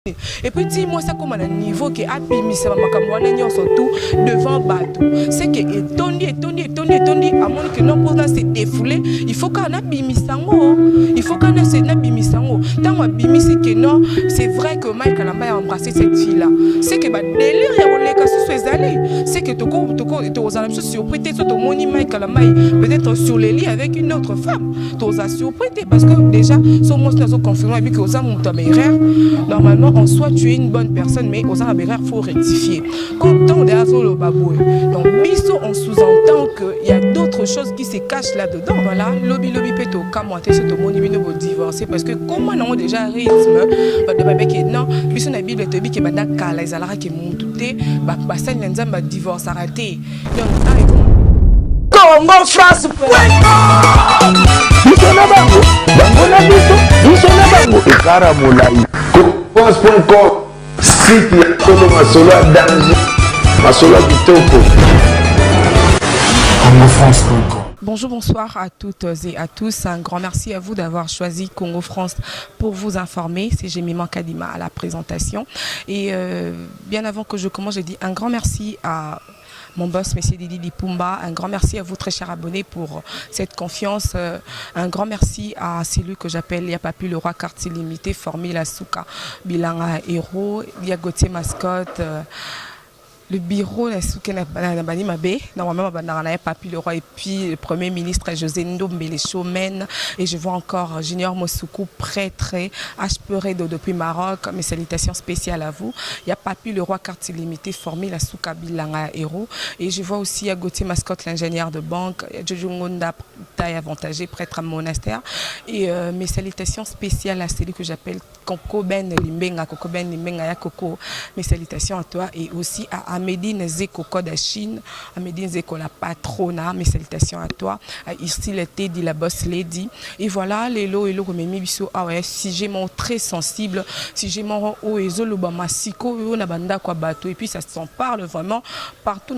Et puis dis-moi ça comme à un niveau qui a mis ça surtout devant bateau. C'est que étonné, à moins que non pour se défouler, il faut qu'on a bimisango. Il faut qu'on a ce bimisango. Tant que bimi c'est que non, c'est vrai que Mike Kalamba a embrassé cette fille-là. C'est que bah délire et les cas sur allés. C'est que toko aux amis surpris sur ton moni Mike Kalamba peut-être sur les lits avec une autre femme. T'os surpris parce que déjà son mot n'a pas confirmé et puis que aux amis normalement en soi tu es une bonne personne mais aux amis il faut rectifier. Quand on est à le baboué. Donc biso on sous-entend qu'il y a d'autres choses qui se cachent là-dedans. Voilà, lobby peto kamoité sur ton moni bino divorcer parce que comment on a déjà rythme de bébé qui non biso na bible te bi qui banda kala ezalaka ke montuté ba ça nzamba divorce arrêté. Donc Congo France France.com site ya Tolo Masolo danger Masolo kitoko CongoFrance.com. Bonjour, bonsoir à toutes et à tous. Un grand merci à vous d'avoir choisi Congo France pour vous informer. C'est Jemima Kadima à la présentation. Et bien avant que je commence, je dis un grand merci à mon boss, M. Didi Dipumba. Un grand merci à vous, très chers abonnés, pour cette confiance. Un grand merci à celui que j'appelle Yapapi, le roi quartier limité, formé la Souka, Bilanga Héros, Gauthier Mascotte. Le bureau normalement Papi le roi et puis le premier ministre José Ndombe les showmen et je vois encore Junior Mosoukou prêtre Ashperé depuis Maroc. Mes salutations spéciales à vous. Il y a Papi le roi quartier limité formé la Souka Bilanga Héros et je vois aussi à Gauthier Mascotte l'ingénieur de banque, Jojongonda taille avantagé prêtre à monastère et mes salutations spéciales à celui que j'appelle Coco Ben Limbenga ya Coco. Mes salutations à toi et aussi à Amédine Zeko de Chine, Amédine Zeko la patrona, mes salutations à toi. Ici l'été dit la boss lady. Et voilà, les lots et lots comme biso ah ouais, si j'ai mon très sensible, si j'ai mon haut et zoloba masiko na banda kwa bateau et puis ça s'en parle vraiment partout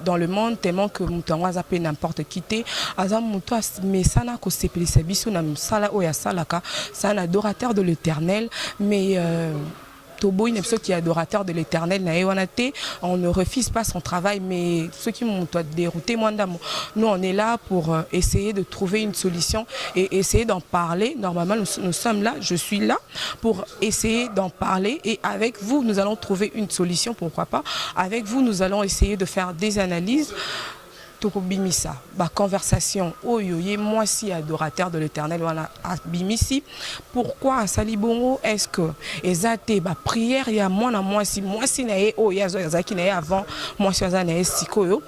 dans le monde tellement que mutango zappé n'importe quitté azam muto mais ça n'a ko sepelisa biso na msala o ya salaka, c'est un adorateur de l'Éternel mais Tobo, une personne qui est adorateur de l'Éternel, on ne refuse pas son travail, mais ceux qui m'ont dérouté, nous on est là pour essayer de trouver une solution et essayer d'en parler. Normalement, nous sommes là, je suis là pour essayer d'en parler et avec vous, nous allons trouver une solution, pourquoi pas. Avec vous, nous allons essayer de faire des analyses. Bimisa, ma conversation, moi si adorateur de l'Éternel, voilà, Bimisi. Pourquoi à Salibongo est-ce que ezate ba prière il y a moi si nae o ya zaki nae avant moi si nae sikoyo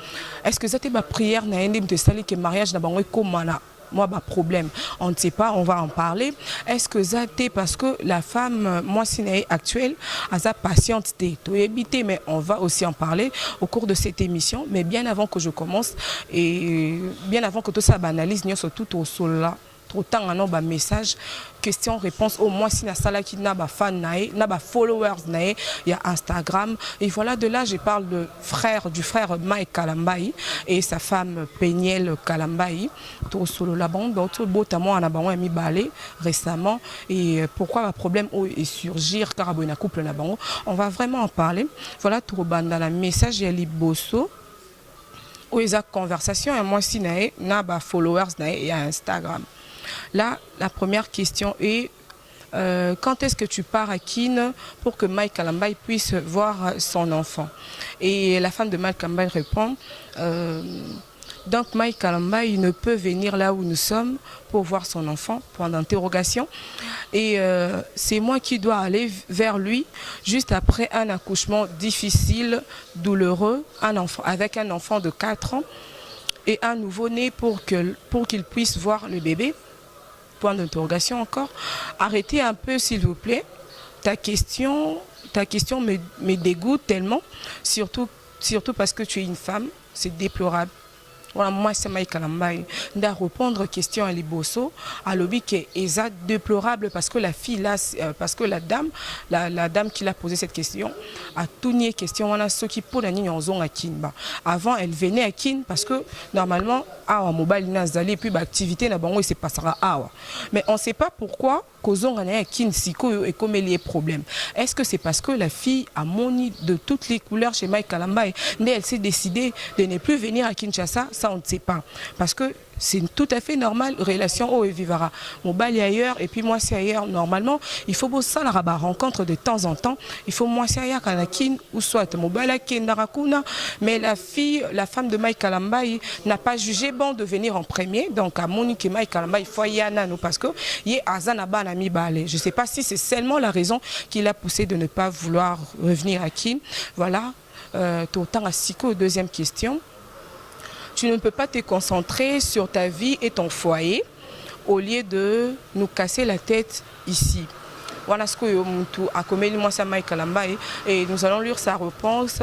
est-ce que zate ba prière nae ndim te sali que mariage na bango komana moi, problème, on ne sait pas, on va en parler. Est-ce que ça t'est parce que la femme, moi, ciné actuelle, a sa patiente, mais on va aussi en parler au cours de cette émission. Mais bien avant que je commence et bien avant que tout ça banalise, nous sommes tout au sol là. Autant un autre message, question, réponse. Au moins si na sala qui n'a pas fan nae, n'a pas followers nae, il y a Instagram. Et voilà de là je parle du frère Mike Kalambai et sa femme Peniel Kalambai. Tout solo la bande, donc beau tamo en abandon mis balé récemment. Et pourquoi le problème est surgir car un couple na bango. On va vraiment en parler. Voilà tout bande dans la message il y a Liboso. Où il y a conversation et moi si nae n'a pas followers nae et Instagram. Là, la première question est quand est-ce que tu pars à Kin pour que Mike Kalamba puisse voir son enfant? Et la femme de Mike Kalamba répond donc Mike Kalamba il ne peut venir là où nous sommes pour voir son enfant, point d'interrogation. Et c'est moi qui dois aller vers lui juste après un accouchement difficile, douloureux, avec un enfant de 4 ans et un nouveau-né pour qu'il puisse voir le bébé. Point d'interrogation encore. Arrêtez un peu s'il vous plaît. Ta question me dégoûte tellement, surtout parce que tu es une femme, c'est déplorable. voilà moi c'est Mike Kalambai nda répondre question à liboso à lobby qui est déplorable parce que la fille là parce que la dame qui l'a posé cette question a tout nié question wana soki pour la nini ozonga à Kinba avant elle venait à Kin parce que normalement awa mobile nazali et puis bah activité na bango il se passera awa mais on sait pas pourquoi kozonga na Kin siko et comme il y a problème est-ce que c'est parce que la fille a moni de toutes les couleurs chez Mike Kalambai mais elle s'est décidée de ne plus venir à Kinshasa, ça on ne sait pas parce que c'est tout à fait normal relation au vivara mobile ailleurs et puis moi c'est ailleurs normalement il faut beau ça la rencontre de temps en temps il faut moi c'est ailleurs kanakin ou soit mobile narakuna mais la femme de Mike Kalambai n'a pas jugé bon de venir en premier donc à Monique et Mike Kalambai il faut y aller parce que y azana bana mi balé je sais pas si c'est seulement la raison qui l'a poussé de ne pas vouloir revenir à Kin voilà tout autant à Siko deuxième question. Tu ne peux pas te concentrer sur ta vie et ton foyer au lieu de nous casser la tête ici. Voilà ce que Mutu a commis moi ça Mike Kalambai et nous allons lire sa réponse.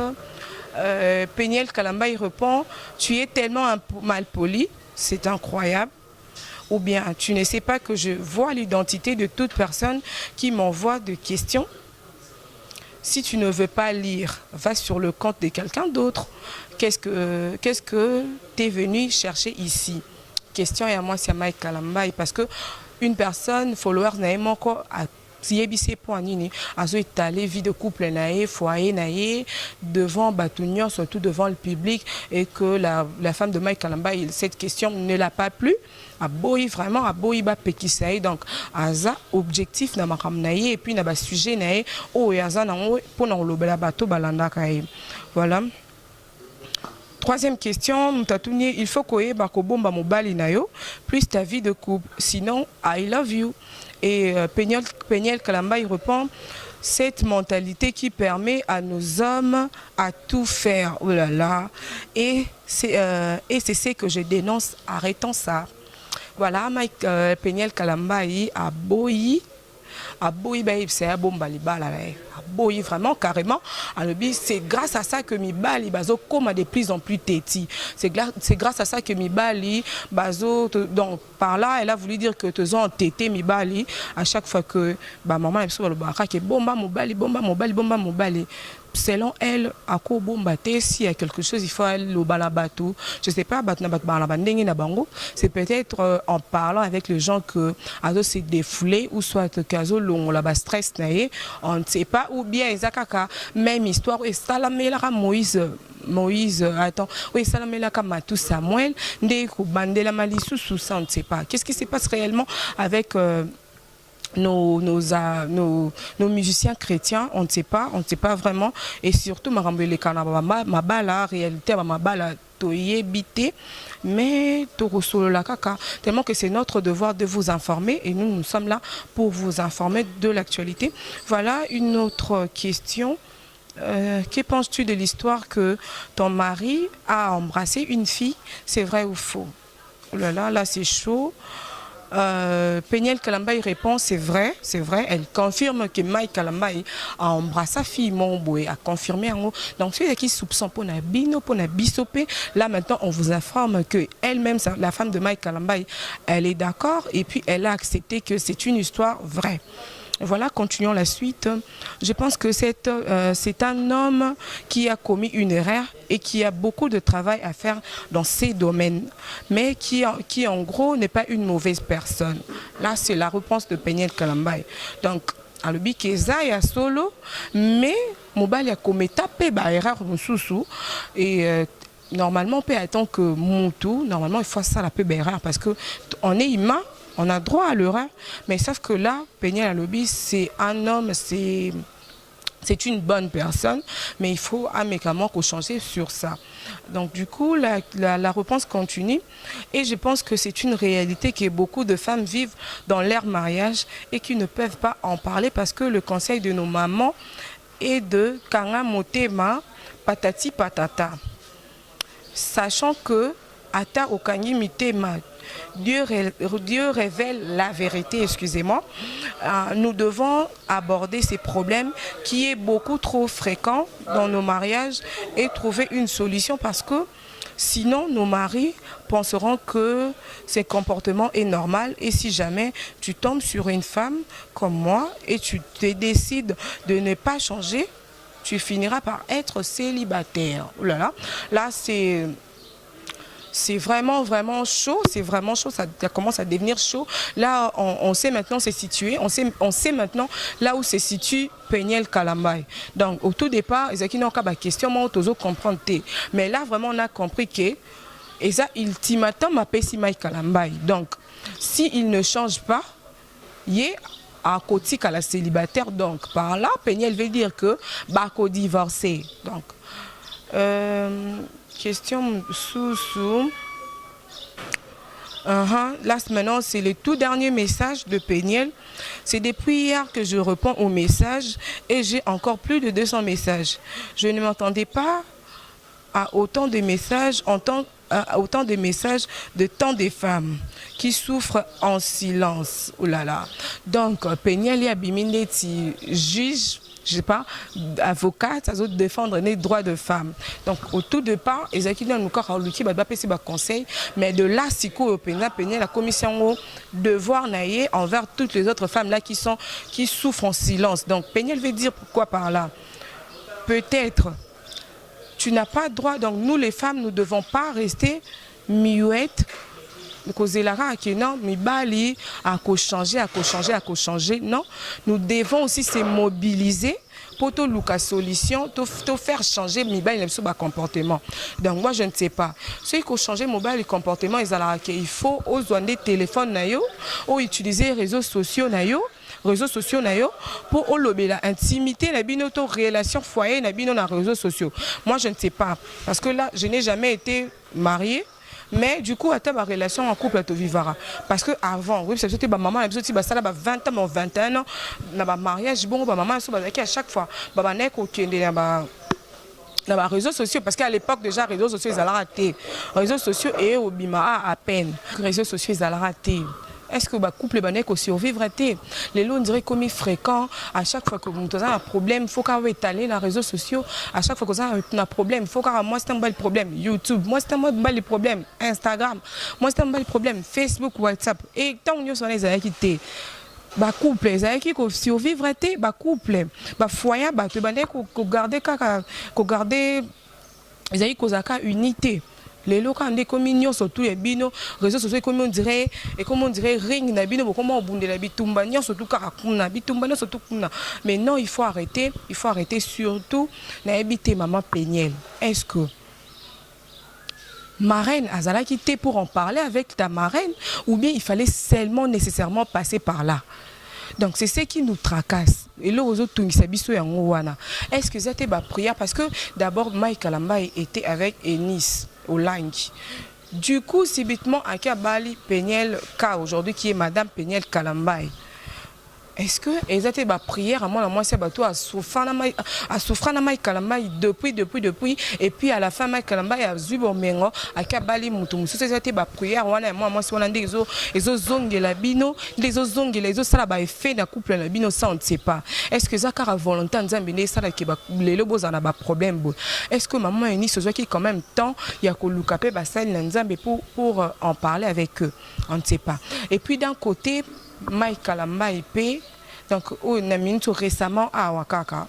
Peniel Kalambai répond tu es tellement mal poli, c'est incroyable. Ou bien tu ne sais pas que je vois l'identité de toute personne qui m'envoie des questions. Si tu ne veux pas lire, va sur le compte de quelqu'un d'autre. Qu'est-ce que tu es venu chercher ici? Question et à moi c'est Mike Kalambai parce que une personne followers n'a pas encore yebise pour nini azo étaler vie de couple naé foyer naé devant Batunion surtout devant le public et que la femme de Mike Kalambai cette question ne l'a pas plu a boy vraiment a boy ba pekisaï donc aza objectif na makam naé et puis na ba sujet naé o yaza na pour na lobela bato balanda kaé voilà. Troisième question, Mutatouni, il faut que Bakobomba mobali nayo plus ta vie de couple, sinon I love you. Et Peniel Kalambai répond, cette mentalité qui permet à nos hommes à tout faire, oh là là, et c'est ce que je dénonce, arrêtons ça. Voilà, Peniel Kalambai a boyi. C'est un bon balibala boy vraiment carrément c'est grâce à ça que mi bali bazo comme de plus en plus téti c'est grâce à ça que mi bali bazo donc par là elle a voulu dire que te ont tété mi bali à chaque fois que maman elle soit le baraka que bomba mobali selon elle à quoi bombaté s'il y a quelque chose il faut aller au balabatou je sais pas c'est peut-être en parlant avec les gens que azo s'est défoulé ou soit que long la stress naé on ne sait pas ou bien ezakaka même histoire et salamela Moïse attends oui salamela Matou Samuel ndeko bandela malisusu ça on ne sait pas qu'est-ce qui se passe réellement avec nos musiciens chrétiens, on ne sait pas vraiment et surtout marambele kanaba mabala réalité mabala toyé bité mais torosolo la kaka tellement que c'est notre devoir de vous informer et nous sommes là pour vous informer de l'actualité. Voilà une autre question. Que penses-tu de l'histoire que ton mari a embrassé une fille, c'est vrai ou faux? Oh là là, là c'est chaud. Peniel Kalambai répond c'est vrai, elle confirme que Mike Kalambai a embrassé sa fille Montboué, a confirmé en haut. Donc ceux qui soupçonnent pour na bino pour na bisopé, là maintenant on vous informe que elle-même la femme de Mike Kalambai, elle est d'accord et puis elle a accepté que c'est une histoire vraie. Voilà, continuons la suite. Je pense que c'est un homme qui a commis une erreur et qui a beaucoup de travail à faire dans ces domaines, mais qui en gros n'est pas une mauvaise personne. Là, c'est la réponse de Peniel Kalambai. Donc, à l'obi keza ya solo, mais mobile a commis tapé ba erreur mususu et normalement on peut attendre que Moutou, normalement il faut ça la peu erreur parce que on est humain. On a droit à l'erreur, mais sauf que là, Peniel Alobi, c'est un homme, c'est une bonne personne, mais il faut amicalement qu'on change sur ça. Donc du coup, la réponse continue, et je pense que c'est une réalité que beaucoup de femmes vivent dans leur mariage et qui ne peuvent pas en parler parce que le conseil de nos mamans est de Kanga Motema, patati patata. Sachant que Ata Okangi Mitema, Dieu révèle la vérité, excusez-moi. Nous devons aborder ces problèmes qui est beaucoup trop fréquent dans nos mariages et trouver une solution parce que Sinon, nos maris penseront que ce comportement est normal. Et si jamais tu tombes sur une femme comme moi et tu te décides de ne pas changer, tu finiras par être célibataire. Oh là là, là c'est vraiment, vraiment chaud, ça commence à devenir chaud. Là, on sait maintenant se situer, on sait maintenant là où se situe Péniel Kalambay. Donc, au tout départ, ils n'ont pas question, moi, on comprendre. Mais là, vraiment, on a compris que, et ça, ultimatum, ma Pessimay Kalambay. Donc, s'il ne change pas, il est à côté à la célibataire. Donc, par là, Péniel veut dire que, bako divorcé. Donc, question sous. Là, maintenant, c'est le tout dernier message de Péniel. C'est depuis hier que je réponds aux messages et j'ai encore plus de 200 messages. Je ne m'attendais pas à autant de messages, autant de messages de tant de femmes qui souffrent en silence. Oh là là. Donc, Péniel et Abimine, juge, je sais pas, avocat, ça doit défendre les droits de femmes. Donc, au tout départ, ils ont encore un conseil, mais de là, si la commission devoir naïe envers toutes les autres femmes là qui souffrent en silence. Donc, Péniel veut dire pourquoi par là. Peut-être, tu n'as pas droit, donc nous les femmes, nous ne devons pas rester muettes. Non, non, nous devons aussi se mobiliser pour tout la solution, tout faire changer le comportement. Donc moi je ne sais pas. Ceux qui ont changé le comportement, il faut aux téléphones ou utiliser les réseaux sociaux pour la intimité, la relation foyer, la réseaux sociaux. Moi je ne sais pas parce que là je n'ai jamais été mariée. Mais du coup, à ta relation en couple, tu vivras. Parce que avant, oui, c'était ma maman, elle a 20 ans, 21 ans, dans le mariage, bon, ma maman, à chaque fois, ma mère, dans les réseaux sociaux, parce qu'à l'époque, déjà, les réseaux sociaux, ils allaient rater. Les réseaux sociaux, et au Bima, à peine. Les réseaux sociaux, ils allaient rater. Est-ce que le couple est survivre? Les lots, on dirait comme fréquent. À chaque fois que vous avez un problème, il faut qu'on étaler dans les réseaux sociaux. À chaque fois que vous avez un problème, il faut qu'on moi c'est un bel problème. YouTube, moi c'est un bel problème. Instagram, moi c'est un bel problème. Facebook, WhatsApp. Et tant que nous sommes les acquittés. Ba couple, ça qui survivre ba couple, ba foyer, ba te bande ko garder ils ont unité. Les locaux ont des communions surtout les binos réseaux sociaux comme on dirait ring na bino comment on bunde la bitumba nyon surtout karakuna bitumba non surtout kuna. Mais non, il faut arrêter surtout na habiter maman Péniel. Est-ce que marraine Azala quitté pour en parler avec ta marraine ou bien il fallait seulement nécessairement passer par là? Donc c'est ce qui nous tracasse. Et là, est-ce que c'était ma prière? Parce que d'abord, Mike Kalambay était avec Enis au Langi. Du coup, subitement, à Kabali Péniel K, aujourd'hui, qui est Madame Péniel Kalambay. Est-ce que c'était ma prière à moi c'est bateau à souffrir na Mike Kalambay depuis et puis à la fin Mike Kalambay a zubo mengo à Kabali mutumu c'était ma prière moi si on a des zongé la bino les zongé les ça ba effet na couple la bino ça on ne sait pas. Est-ce que Zakar a volonté nzambe ne ça qui ba les lobos en a ba problème? Est-ce que maman Eni ce qui quand même temps il y a ko lukape ba sal nzambe pour en parler avec eux, on ne sait pas. Et puis d'un côté Mike Kalambay P. Donc, on a mis tout récemment à Wakaka.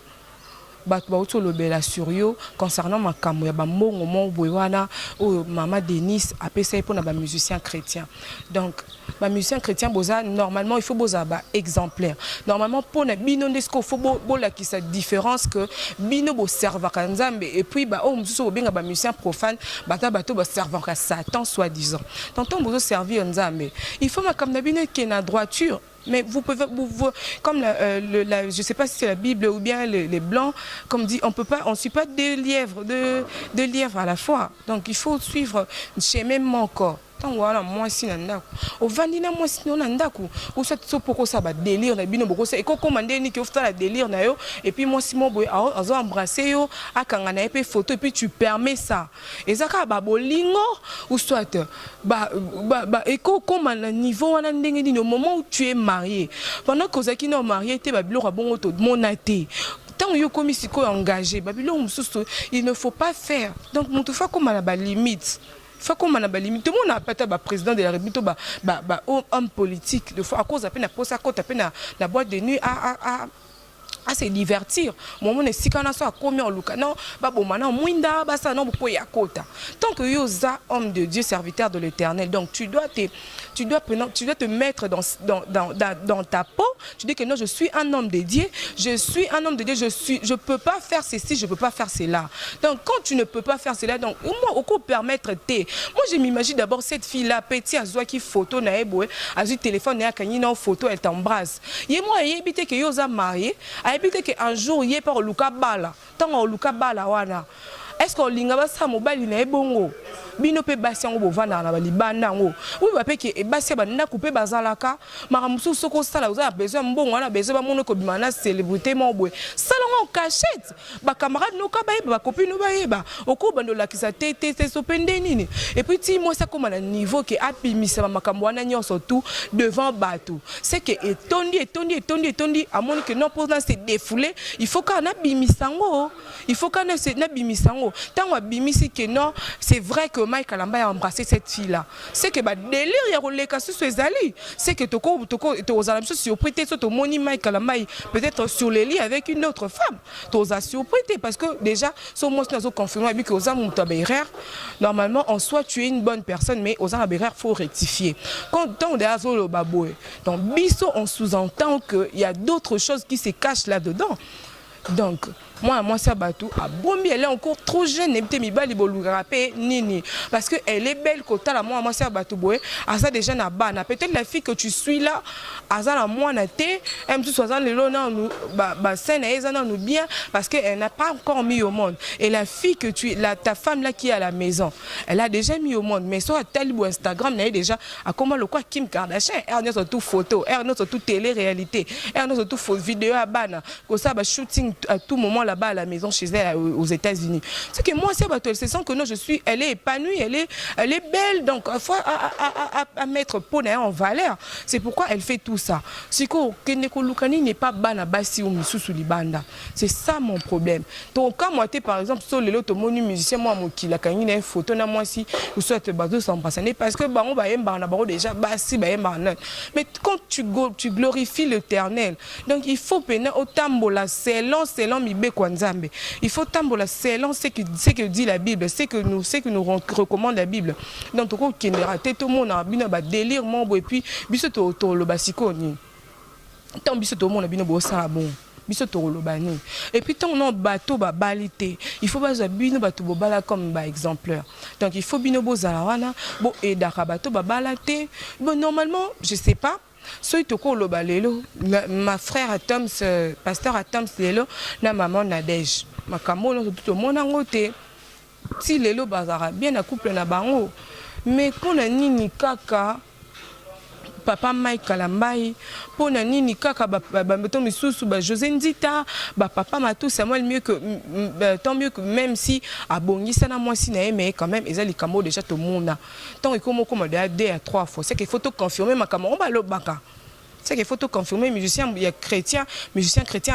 Batouto le bela sur yo concernant ma camoya ba mongo boywana ou maman Denis a payé pour na musicien chrétien. Donc ba musicien chrétien boza normalement il faut boza ba exemplaire. Normalement pour na bino ndesco faut bola qui sa différence que bino bo serveur nzambe et puis ba o mususu benga ba musicien profane bato ba serveur à Satan soi-disant. Tonton bozo servir nzambe. Il faut ma comme na bino qui na droiture. Mais vous pouvez, comme je ne sais pas si c'est la Bible ou bien les Blancs, comme dit, on ne suit pas deux lièvres à la fois. Donc il faut suivre chez même mon corps. Voilà, moi si nanda au vandina moi si nanda ku ou ça pourquoi ça va délire na bino boko ça et ko commander ni que faut la délire na yo et puis moi si mon boy azo embrasser yo akanga na épée photo et puis tu permets ça et ça ka ba bolingo ou soit et ko comme à niveau wana ndenge ni au moment où tu es marié pendant que ça qui non marié te ba biloko bongo to monaté. Tant yo comme si ko engagé babilo il ne faut pas faire donc mon toufa comme à la limite faut qu'on a limite tout le monde a pas président de la République homme politique de fois à cause à peine à poser à côté à peine la boîte de nuit à se divertir. Moi, on est si quand on a commis en Luka, non, bah bon, maintenant, mouinda, bah ça, non, pour y a côté. Tant que yosa, homme de Dieu, serviteur de l'Éternel, donc tu dois te mettre dans ta peau. Tu dis que non, je suis un homme de Dieu, je peux pas faire ceci, je peux pas faire cela. Donc, quand tu ne peux pas faire cela, donc, moi, au coup, permettre t'es. Moi, je m'imagine d'abord cette fille-là, petit, à qui photo, na eboé, à du téléphone, na kanina photo, elle t'embrasse. Et moi, il évite que yosa marié. Habite qu'un jour il y a pas Luka Bala tant Luka Bala wana est-ce qu'on lingaba ça mobile na ebongo bino pe basi ngo bovanda na balibanda ngo oui ba pe ke basi ba na couper bazalaka maramusu soko sala uza besoin mbongo wana besoin ba mono ko bimana célébrité mobwe sala ngo cachette ba camarade no ka ba ba copine no ba yeba oko bando la kisa tete so pende nini et puis ti moi ça comme à niveau que apimisa ba makambo wana nyonso tout devant bateau c'est que etondi à mon que non pour dans se défouler il faut qu'on abimisango il faut qu'on abimisango tant abimisi que non c'est vrai que Mike Kalamba a embrassé cette fille-là. C'est que bah délire ya roleka sur ses alliés. C'est que toko aux amis surpris sur ton moni Mike Kalamba peut-être sur les lits avec une autre femme. T'as surpris parce que déjà son mot n'a pas confirmé avec que aux amis normalement en soi tu es une bonne personne mais aux amis faut rectifier. Quand on est à le baboué, dans biso on sous-entend que il y a d'autres choses qui se cachent là-dedans. Donc moi ça batou a bombi elle est encore trop jeune n'était mi bali bolurape nini parce que elle est belle côté la moi ça batou boé à ça déjà na bana peut-être la fille que tu suis là à ça la moi na té même tout soit le lona nous ba scène eza na nous bien parce que elle n'a pas encore mis au monde et la fille que tu ta femme là qui est à la maison elle a déjà mis au monde mais sur tel ou Instagram n'a déjà à comment le quoi Kim Kardashian elle n'a tout photo elle n'a tout télé réalité elle n'a tout vidéo à bana comme ça ba shooting à tout moment là-bas à la maison chez elle aux États-Unis. C'est que moi c'est bateau, elle se sent que non elle est épanouie, elle est belle donc il faut à mettre Pona en valeur. C'est pourquoi elle fait tout ça. C'est que Keneko Lukani n'est pas bana basi ou misusu libanda. C'est ça mon problème. Donc quand moi par exemple sur les autres monu musicien moi mon qui la kanine une photo na moi si ou soit bateau sans passer parce que on va yemba na baro déjà basi ba yemba non. Mais quand tu glorifies l'Éternel. Donc il faut peiner au tambola selon mibe kwanzambe. Il faut tambola selon ce que dit la Bible, ce que nous recommande la Bible. Donc tout qui ne raté tout le monde a bino ba délire mon et puis biso to le basiko ni. Tant biso to monde a bino bo ça bon. Biso to le bani. Et puis tant on bateau ba balité. Il faut pas bino bateau bo bala comme ba exemplaire. Donc il faut bino bo zalawana bo et darabato ba balate. Bon normalement, je sais pas. Soy toko lo balelo ma frère Atoms pasteur Atoms lelo na maman Nadège makambo no tout le monde ngote ti lelo bazara bien na couple na bango mais kona nini kaka papa Mike Kalambai pona nini kaka ba meto misusu ba José Ndita ba papa Matou Samuel mieux que tant mieux que même si abongisa na moi si na mais quand même ezali kambo déjà tout monde tant comme deux à trois fois c'est qu'il faut te confirmer makamo on ba lo baka c'est qu'il faut te confirmer musicien il y a chrétien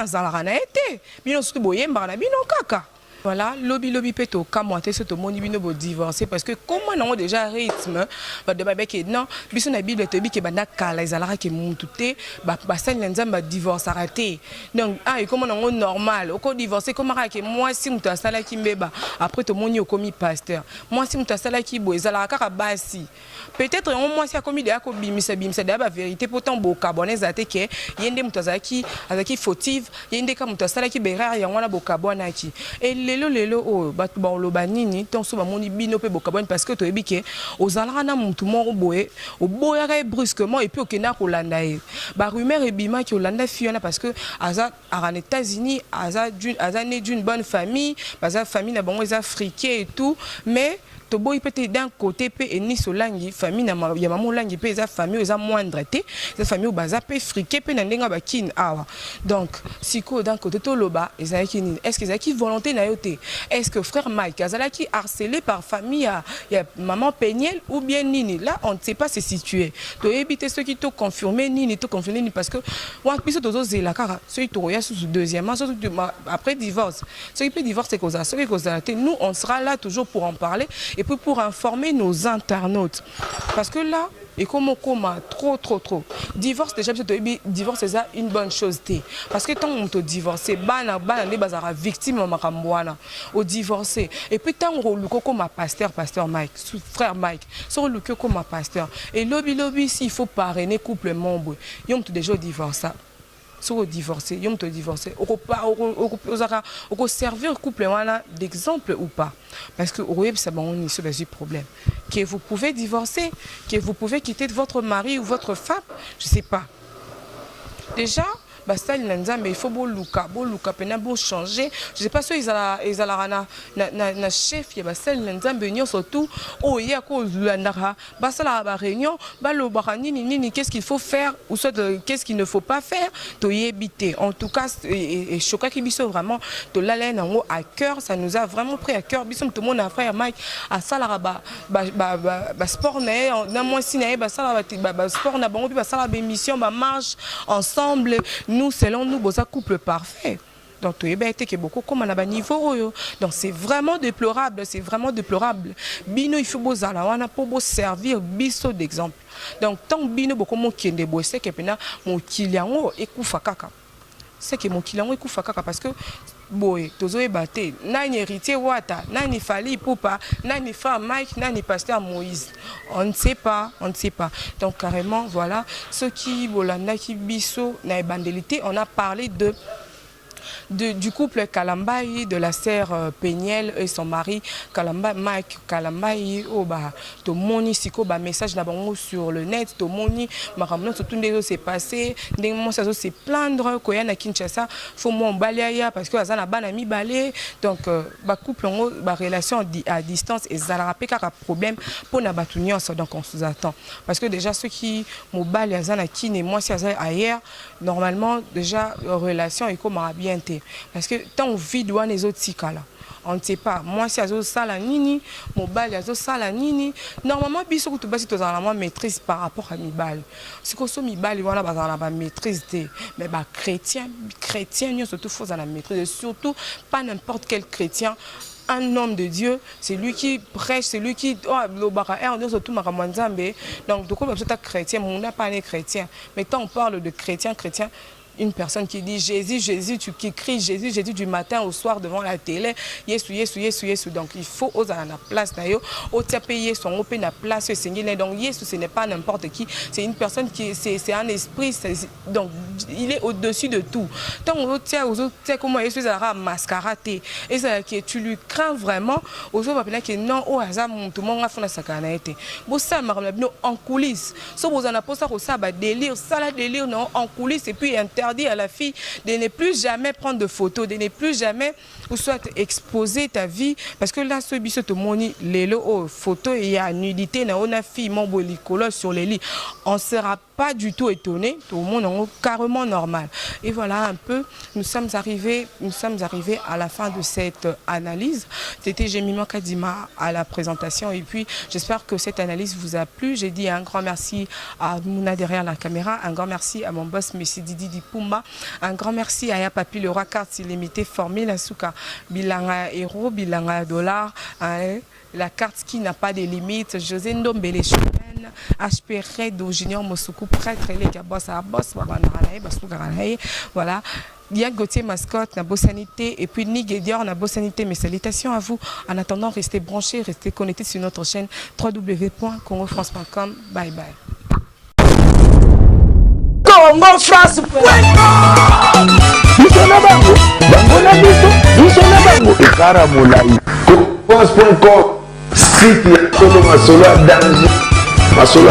zalara na été bino surtout boyemba na bino kaka. Voilà, lobby peto kamoate ce moni bino bo divorcer parce que comment on a déjà rythme ba de babé que non biso na bible te bi ke bana kala ezalaka ke mututé ba sani nzamba divorce arrêté donc et comment on est normal au divorcer comment que moi si muta sala ki mbeba après to moni okomi pasteur moi si muta sala ki bo ezalaka ka basi peut-être moi si a commis de ko bimisa de ba vérité pourtant bo carbone zate ke yende muta zaki azaki fautive yende ka muta sala ki berara ya wana bo carbone ki et lelo oh batu ba lo banini ton so ba moni bino pe bokabone parce que to ebike ozalaka na mutu moko boye oboyaka brusquement et puis okena ko landa e ba rumeur ebima ki olanda fiona parce que aza en États-Unis aza né d'une bonne famille baza famille na bango les africains et tout mais toboyi peut-être d'un côté pe et ni solangi famille na ya maman langi pe eza famille eza moindre te eza famille baza pe friqué pe na ndenga ba kin awa donc siko d'un côté to loba eza kini est-ce que eza ki volonté na yote est-ce que frère Mike azala ki harcelé par famille ya maman Peniel ou bien nini là on ne sait pas se situer to éviter ceux qui to confirmer nini to confirmer ni parce que wa biso tozo zela kara ceux to ya sous deuxièmement après divorce ceux qui peut divorcer cause ça ceux qui cause nous on sera là toujours pour en parler et puis pour informer nos internautes parce que là et comme trop divorce déjà divorce c'est une bonne chose parce que tant on te divorce bana ne bazara victime makamboana au divorcer et puis tant on le comme pasteur Mike frère Mike sur le comme pasteur et lobby s'il faut parrainer couple membre yom tout déjà divorce si vous divorcez, vous te divorcez, vous servir couple d'exemple ou pas. Parce que vous ça on est des problèmes. Que vous pouvez divorcer, que vous pouvez quitter votre mari ou votre femme, je ne sais pas. Déjà, mais il faut pena bo changer je sais pas si ils allaient na chef ya basal nzambe nyo surtout oh ya ko landara basala ba réunion balo nini qu'est-ce qu'il faut faire ou soit qu'est-ce qu'il ne faut pas faire to yebité en tout cas et choka ki biso vraiment to la laine en à cœur ça nous a vraiment pris à cœur biso tout le monde a frère Mike à salara ba sport na moi si na ba sala ba sport na bango ba sala ba émission ba marche ensemble. Nous, selon nous, c'est un couple parfait. Donc, tu es beaucoup comme on a un niveau. Donc, c'est vraiment déplorable. C'est vraiment déplorable. Bino, il faut pour servir biso d'exemple. Donc, tant Bino, beaucoup mon qui est c'est que mon client est koufakaka. C'est que mon client est koufakaka parce que boy, tozo ebate, nani héritier Wata, nani Fali Poupa, nani frère Mike, nani pasteur Moïse. On ne sait pas, on ne sait pas. Donc carrément, voilà, ce qui bolanda qui biso na ebandélité, on a parlé du couple Kalambayi, de la sœur Peniel et son mari Mike Kalambayi. Oh bah, to moni siko ba message na bango sur le net, to moni makamno tout ndeko s'est passé, ndeko mo ça se plaindre ko ya na Kinshasa, faut mon baliaya parce que azana bana mi balé. Donc ba couple ba relation à distance et ça rappelle kaka problème pour na batunyo donc on sous-attend parce que déjà ceux qui mo bali azana kin et moi si azana ailleurs normalement déjà relation est comme bien. Parce que tant on vit devant les autres là, on ne sait pas. Moi, si azo sala nini, mobile azo sala nini. Normalement, biso kutu basi tozala la maîtrise par rapport à mibal. Si ko so mibal voilà bazala ba maîtrise mais ba chrétien nous surtout faut la maîtrise et surtout pas n'importe quel chrétien. Un homme de Dieu, c'est lui qui prêche, c'est lui qui donc de quoi chrétien, on n'a pas les chrétiens. Mais quand on parle de chrétien, une personne qui dit Jésus, qui crie Jésus du matin au soir devant la télé, Yesu. Donc il faut oser la place d'ailleurs, payer son open la place donc Yesu ce n'est pas n'importe qui, c'est une personne qui c'est un esprit, donc il est au-dessus de tout. Tant aux autres comment Yesu a mascaraté et ça que tu lui crains vraiment, aux autres que non au hasard tout le monde a fait sa canette. Bon ça en coulisses, so vous en a posé ça délire, ça la délire non en coulisses et puis interdit à la fille de ne plus jamais prendre de photos, de ne plus jamais ou soit exposer ta vie parce que là ce biso te moni lelo photo et il y a nudité na ona fille mon bolicolo sur les lits, on sera pas du tout étonné, tout le monde est carrément normal. Et voilà un peu, nous sommes arrivés à la fin de cette analyse. C'était Jemima Kadima à la présentation et puis j'espère que cette analyse vous a plu. J'ai dit un grand merci à Mouna derrière la caméra, un grand merci à mon boss Messi Didi Pumba, un grand merci à Ya Papi le roi carte illimitée formée la souka bilanga euro bilanga dollar, la carte qui n'a pas de limite. José Ndombele Choumen, HP Redo Junior Mosuku prêtre les boss à boss voilà. Dia Gauthier mascotte, na Bossanité et puis Nigedior, na Bossanité. Mes salutations à vous. En attendant, restez branchés, restez connectés sur notre chaîne www.congofrance.com. Bye bye. Congo France. France.com, site ya Tolo Masolo danger. Masolo